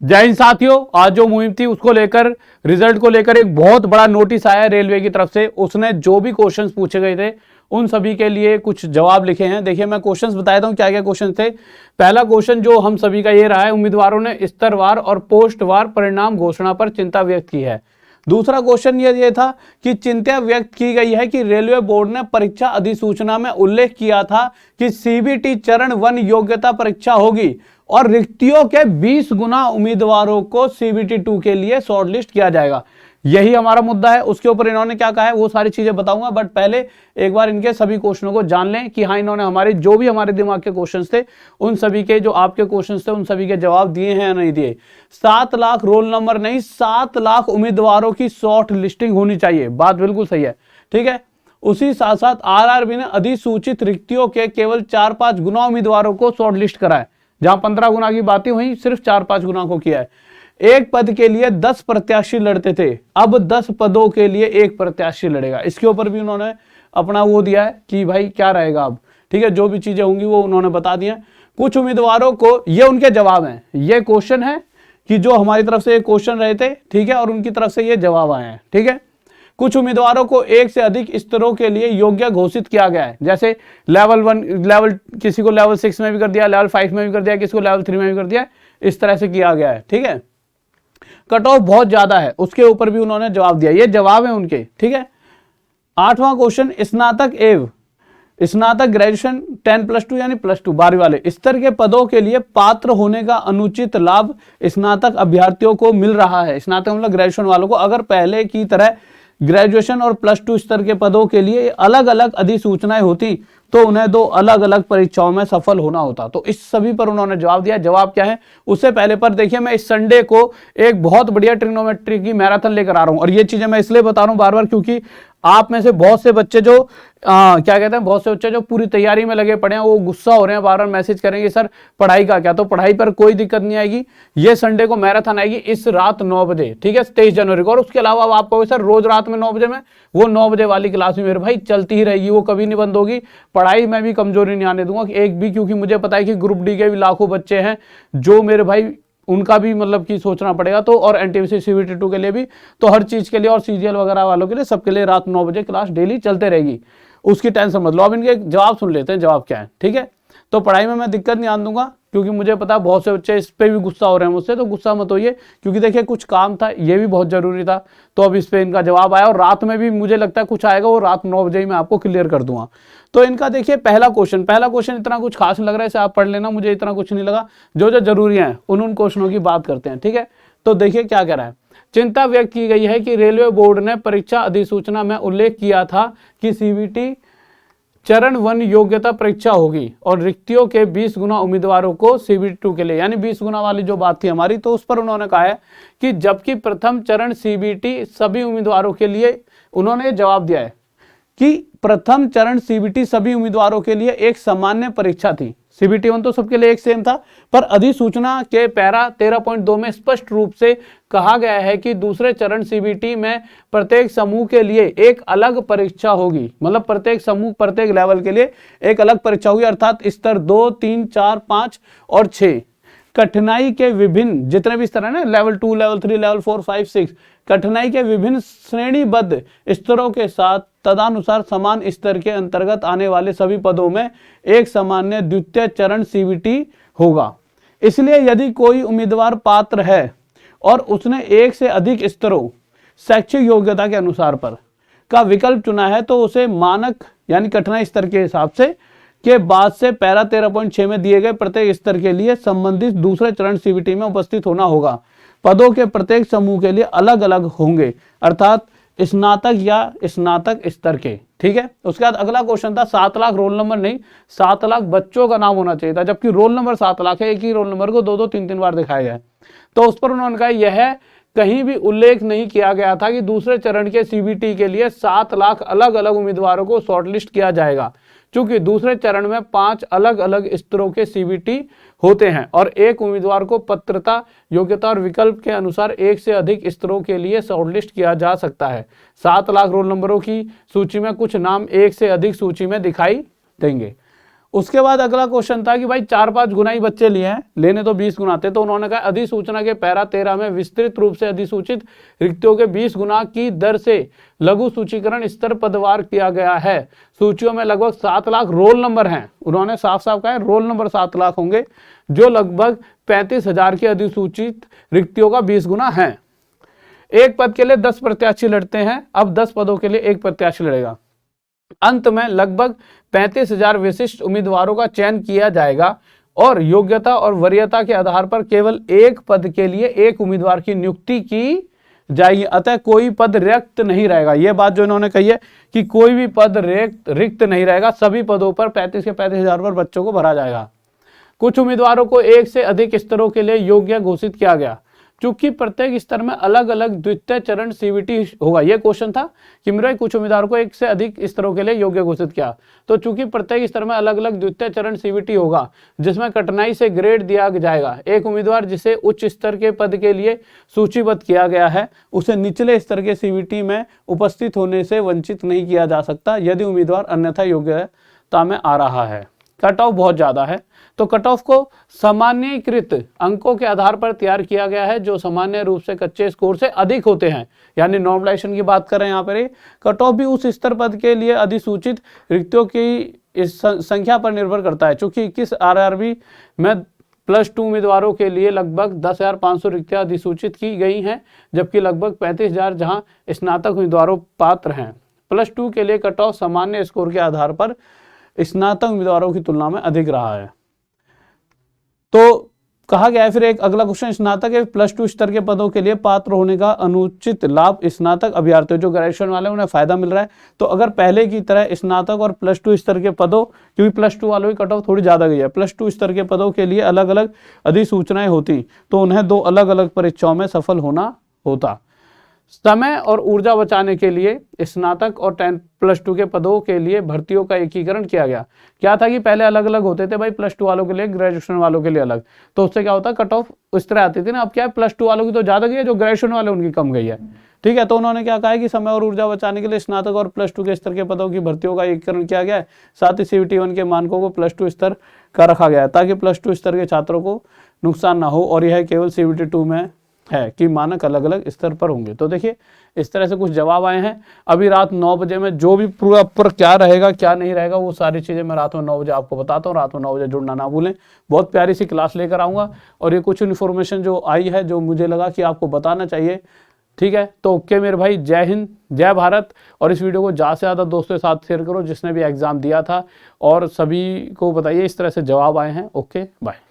जय हिंद साथियों, आज जो मुहिम थी उसको लेकर, रिजल्ट को लेकर एक बहुत बड़ा नोटिस आया रेलवे की तरफ से। उसने जो भी क्वेश्चंस पूछे गए थे उन सभी के लिए कुछ जवाब लिखे हैं। देखिए मैं क्वेश्चंस बता देता हूं क्या क्या क्वेश्चन थे। पहला क्वेश्चन जो हम सभी का ये रहा है, उम्मीदवारों ने स्तरवार और पोस्टवार परिणाम घोषणा पर चिंता व्यक्त की है। दूसरा क्वेश्चन ये था कि चिंता व्यक्त की गई है कि रेलवे बोर्ड ने परीक्षा अधिसूचना में उल्लेख किया था कि सीबीटी चरण 1 योग्यता परीक्षा होगी और रिक्तियों के 20 गुना उम्मीदवारों को सीबीटी 2 के लिए शॉर्टलिस्ट किया जाएगा। यही हमारा मुद्दा है। उसके ऊपर इन्होंने क्या कहा है वो सारी चीजें बताऊंगा, बट पहले एक बार इनके सभी क्वेश्चनों को जान लें कि हाँ, इन्होंने हमारे जो भी हमारे दिमाग के क्वेश्चंस थे उन सभी के, जो आपके क्वेश्चंस थे उन सभी के जवाब दिए हैं या नहीं दिए। 7 लाख रोल नंबर नहीं, 7 लाख उम्मीदवारों की शॉर्ट लिस्टिंग होनी चाहिए। बात बिल्कुल सही है, ठीक है। उसी साथ साथ आरआरबी ने अधिसूचित रिक्तियों के केवल 4-5 गुना उम्मीदवारों को शॉर्ट लिस्ट करा है। जहां 15 गुना की बात थी वहीं सिर्फ 4-5 गुना को किया है। एक पद के लिए 10 प्रत्याशी लड़ते थे, अब 10 पदों के लिए एक प्रत्याशी लड़ेगा। इसके ऊपर भी उन्होंने अपना वो दिया है कि भाई क्या रहेगा अब, ठीक है। जो भी चीजें होंगी वो उन्होंने बता दिया। कुछ उम्मीदवारों को, ये उनके जवाब हैं, ये क्वेश्चन है कि जो हमारी तरफ से क्वेश्चन रहे थे, ठीक है, और उनकी तरफ से ये जवाब आए हैं, ठीक है। कुछ उम्मीदवारों को एक से अधिक स्तरों के लिए योग्य घोषित किया गया है। जैसे लेवल 1, लेवल किसी को लेवल 6 में भी कर दिया, लेवल 5 में भी कर दिया, किसी को लेवल 3 में भी कर दिया, इस तरह से किया गया है, ठीक है। कट ऑफ बहुत ज्यादा है, उसके ऊपर भी उन्होंने जवाब दिया। ये जवाब है उनके, ठीक है। 8वां क्वेश्चन, स्नातक ग्रेजुएशन 10+2 यानी +2 12वीं वाले स्तर के पदों के लिए पात्र होने का अनुचित लाभ स्नातक अभ्यर्थियों को मिल रहा है। स्नातक मतलब ग्रेजुएशन वालों को। अगर पहले की तरह ग्रेजुएशन और +2 स्तर के पदों के लिए अलग अलग अधिसूचनाएं होती तो उन्हें 2 अलग अलग परीक्षाओं में सफल होना होता। तो इस सभी पर उन्होंने जवाब दिया। जवाब क्या है उससे पहले पर देखिए, मैं इस संडे को एक बहुत बढ़िया ट्रिग्नोमेट्री की मैराथन लेकर आ रहा हूं। और ये चीजें मैं इसलिए बता रहा हूं बार बार क्योंकि आप में से बहुत से बच्चे जो क्या कहते हैं, बहुत से बच्चे जो पूरी तैयारी में लगे पड़े हैं, वो गुस्सा हो रहे हैं, बार बार मैसेज करेंगे सर पढ़ाई का क्या। तो पढ़ाई पर कोई दिक्कत नहीं आएगी। ये संडे को मैराथन आएगी इस रात 9 बजे, ठीक है, 23 जनवरी को। और उसके अलावा आप कहोगे सर रोज रात में 9 बजे में, वो 9 बजे वाली क्लास में मेरे भाई चलती ही रहेगी, वो कभी नहीं बंद होगी। पढ़ाई में भी कमजोरी नहीं आने दूंगा एक भी, क्योंकि मुझे पता है कि ग्रुप डी के भी लाखों बच्चे हैं जो मेरे भाई, उनका भी मतलब कि सोचना पड़ेगा। तो और एनटीपीसी सीबीटी 2 के लिए भी, तो हर चीज के लिए और सीजीएल वगैरह वालों के लिए, सबके लिए रात 9 बजे क्लास डेली चलते रहेगी, उसकी टेंशन मत लो। अब इनके जवाब सुन लेते हैं, जवाब क्या है, ठीक है। तो पढ़ाई में मैं दिक्कत नहीं आने दूंगा क्योंकि मुझे पता है बहुत से बच्चे इस पे भी गुस्सा हो रहे हैं मुझसे, तो गुस्सा मत होइए क्योंकि देखिए कुछ काम था, ये भी बहुत जरूरी था। तो अब इस पे इनका जवाब आया और रात में भी मुझे लगता है कुछ आएगा, वो रात 9 बजे ही मैं आपको क्लियर कर दूंगा। तो इनका देखिए पहला क्वेश्चन इतना कुछ खास लग रहा है, इसे आप पढ़ लेना, मुझे इतना कुछ नहीं लगा। जो जो जरूरी है उन क्वेश्चनों की बात करते हैं, ठीक है। तो देखिए क्या कह रहा है। चिंता व्यक्त की गई है कि रेलवे बोर्ड ने परीक्षा अधिसूचना में उल्लेख किया था कि सीबीटी चरण 1 योग्यता परीक्षा होगी और रिक्तियों के 20 गुना उम्मीदवारों को सीबीटी 2 के लिए, यानी 20 गुना वाली जो बात थी हमारी, तो उस पर उन्होंने कहा है कि जबकि प्रथम चरण सीबीटी सभी उम्मीदवारों के लिए, उन्होंने जवाब दिया है कि प्रथम चरण सीबीटी सभी उम्मीदवारों के लिए एक सामान्य परीक्षा थी। सीबीटी 1 तो सबके लिए एक सेम था, पर अधिसूचना के पैरा 13.2 में स्पष्ट रूप से कहा गया है कि दूसरे चरण सीबीटी में प्रत्येक समूह के लिए एक अलग परीक्षा होगी। मतलब प्रत्येक समूह, प्रत्येक लेवल के लिए एक अलग परीक्षा होगी, अर्थात स्तर 2, 3, 4, 5 और 6 कठिनाई के विभिन्न, जितने भी स्तर है ना, लेवल 2, लेवल 3, लेवल 4, 5, 6, कठिनाई के विभिन्न श्रेणीबद्ध स्तरों के साथ तदनुसार समान स्तर के अंतर्गत आने वाले सभी पदों में एक सामान्य द्वितीय चरण सीबीटी होगा। इसलिए यदि कोई उम्मीदवार पात्र है और उसने एक से अधिक स्तरों शैक्षिक योग्यता के अनुसार पर का विकल्प चुना है तो उसे मानक यानी कठिनाई स्तर के हिसाब से के बाद से पैरा 13.6 में दिए गए प्रत्येक स्तर के लिए संबंधित दूसरे चरण सीबीटी में उपस्थित होना होगा। पदों के प्रत्येक समूह के लिए अलग अलग होंगे, अर्थात स्नातक या स्नातक स्तर के, ठीक है। उसके बाद अगला क्वेश्चन था 7 लाख रोल नंबर नहीं, 7 लाख बच्चों का नाम होना चाहिए था, जबकि रोल नंबर 7 लाख है। एक ही रोल नंबर को 2-2, 3-3 बार दिखाया जाए। तो उस पर उन्होंने कहा यह कहीं भी उल्लेख नहीं किया गया था कि दूसरे चरण के सीबीटी के लिए 7 लाख अलग अलग उम्मीदवारों को शॉर्टलिस्ट किया जाएगा, क्योंकि दूसरे चरण में 5 अलग अलग स्तरों के सीबीटी होते हैं और एक उम्मीदवार को पत्रता, योग्यता और विकल्प के अनुसार एक से अधिक स्तरों के लिए शॉर्टलिस्ट किया जा सकता है। 7 लाख रोल नंबरों की सूची में कुछ नाम एक से अधिक सूची में दिखाई देंगे। उसके बाद अगला क्वेश्चन था कि भाई 4-5 गुना ही बच्चे लिए हैं, लेने तो 20 गुना थे, तो उन्होंने कहा अधिसूचना के पैरा 13 में विस्तृत रूप से अधिसूचित रिक्तियों के 20 गुना की दर से लघु सूचीकरण स्तर पदवार किया गया है। सूचियों में लगभग 7 लाख रोल नंबर हैं। उन्होंने साफ साफ कहा है रोल नंबर 7 लाख होंगे, जो लगभग 35,000 की अधिसूचित रिक्तियों का 20 गुना है। एक पद के लिए 10 प्रत्याशी लड़ते हैं, अब 10 पदों के लिए एक प्रत्याशी लड़ेगा। अंत में लगभग 35,000 विशिष्ट उम्मीदवारों का चयन किया जाएगा और योग्यता और वरीयता के आधार पर केवल एक पद के लिए एक उम्मीदवार की नियुक्ति की जाएगी। अतः कोई पद रिक्त नहीं रहेगा। यह बात जो इन्होंने कही है कि कोई भी पद रिक्त नहीं रहेगा, सभी पदों पर 35 के 35,000 पर बच्चों को भरा जाएगा। कुछ उम्मीदवारों को एक से अधिक स्तरों के लिए योग्य घोषित किया गया। चूंकि प्रत्येक स्तर में अलग अलग द्वितीय चरण सीवीटी होगा, यह क्वेश्चन था कि मेरे कुछ उम्मीदवारों को एक से अधिक स्तरों के लिए योग्य घोषित किया, तो चूंकि प्रत्येक स्तर में अलग अलग द्वितीय चरण सीवीटी होगा जिसमें कठिनाई से ग्रेड दिया जाएगा। एक उम्मीदवार जिसे उच्च स्तर के पद के लिए सूचीबद्ध किया गया है उसे निचले स्तर के सीवीटी में उपस्थित होने से वंचित नहीं किया जा सकता यदि उम्मीदवार अन्यथा योग्यता में आ रहा है। कट ऑफ बहुत ज्यादा है, तो कट ऑफ को सामान्यीकृत अंकों के आधार पर तैयार किया गया है जो सामान्य रूप से कच्चे स्कोर से अधिक होते हैं, यानी नॉर्मलाइजेशन की बात करें यहाँ पर। कट ऑफ भी उस स्तर पद के लिए अधिसूचित रिक्तियों की इस संख्या पर निर्भर करता है। चूंकि 21 आरआरबी में +2 उम्मीदवारों के लिए लगभग 10,500 रिक्तियां अधिसूचित की गई हैं, जबकि लगभग 35,000 जहां स्नातक उम्मीदवारों पात्र हैं। +2 के लिए कट ऑफ सामान्य स्कोर के आधार पर स्नातक उम्मीदवारों की तुलना में अधिक रहा है। तो कहा गया है फिर एक अगला क्वेश्चन, स्नातक के +2 स्तर के पदों के लिए पात्र होने का अनुचित लाभ स्नातक अभ्यर्थियों जो ग्रेजुएशन वाले उन्हें फायदा मिल रहा है। तो अगर पहले की तरह स्नातक और +2 स्तर के पदों, क्योंकि +2 वालों की कट ऑफ थोड़ी ज्यादा गई है, +2 स्तर के पदों के लिए अलग अलग अधिसूचनाएं होती तो उन्हें 2 अलग अलग परीक्षाओं में सफल होना होता। समय और ऊर्जा बचाने के लिए स्नातक और 10+2 के पदों के लिए भर्तियों का एकीकरण किया गया। क्या था कि पहले अलग अलग होते थे भाई, +2 वालों के लिए, ग्रेजुएशन वालों के लिए अलग, तो उससे क्या होता कट ऑफ उस तरह आती थी ना। अब क्या है, +2 वालों की तो ज्यादा गई है, जो ग्रेजुएशन वाले उनकी कम गई है। ठीक है, तो उन्होंने क्या कहा है कि समय और ऊर्जा बचाने के लिए स्नातक और +2 के स्तर के पदों की भर्तियों का एकीकरण किया गया है। साथ ही CVT 1 के मानकों को +2 स्तर का रखा गया है ताकि +2 स्तर के छात्रों को नुकसान ना हो, और यह केवल CVT 2 में है कि मानक अलग अलग स्तर पर होंगे। तो देखिए इस तरह से कुछ जवाब आए हैं। अभी रात 9 बजे में जो भी पूरा पर क्या रहेगा क्या नहीं रहेगा वो सारी चीज़ें मैं रात में 9 बजे आपको बताता हूँ। रात में 9 बजे जुड़ना ना भूलें, बहुत प्यारी सी क्लास लेकर आऊँगा और ये कुछ इन्फॉर्मेशन जो आई है जो मुझे लगा कि आपको बताना चाहिए। ठीक है, तो ओके मेरे भाई, जय हिंद जय भारत। और इस वीडियो को ज़्यादा से ज़्यादा दोस्तों के साथ शेयर करो जिसने भी एग्ज़ाम दिया था, और सभी को बताइए इस तरह से जवाब आए हैं। Okay bye.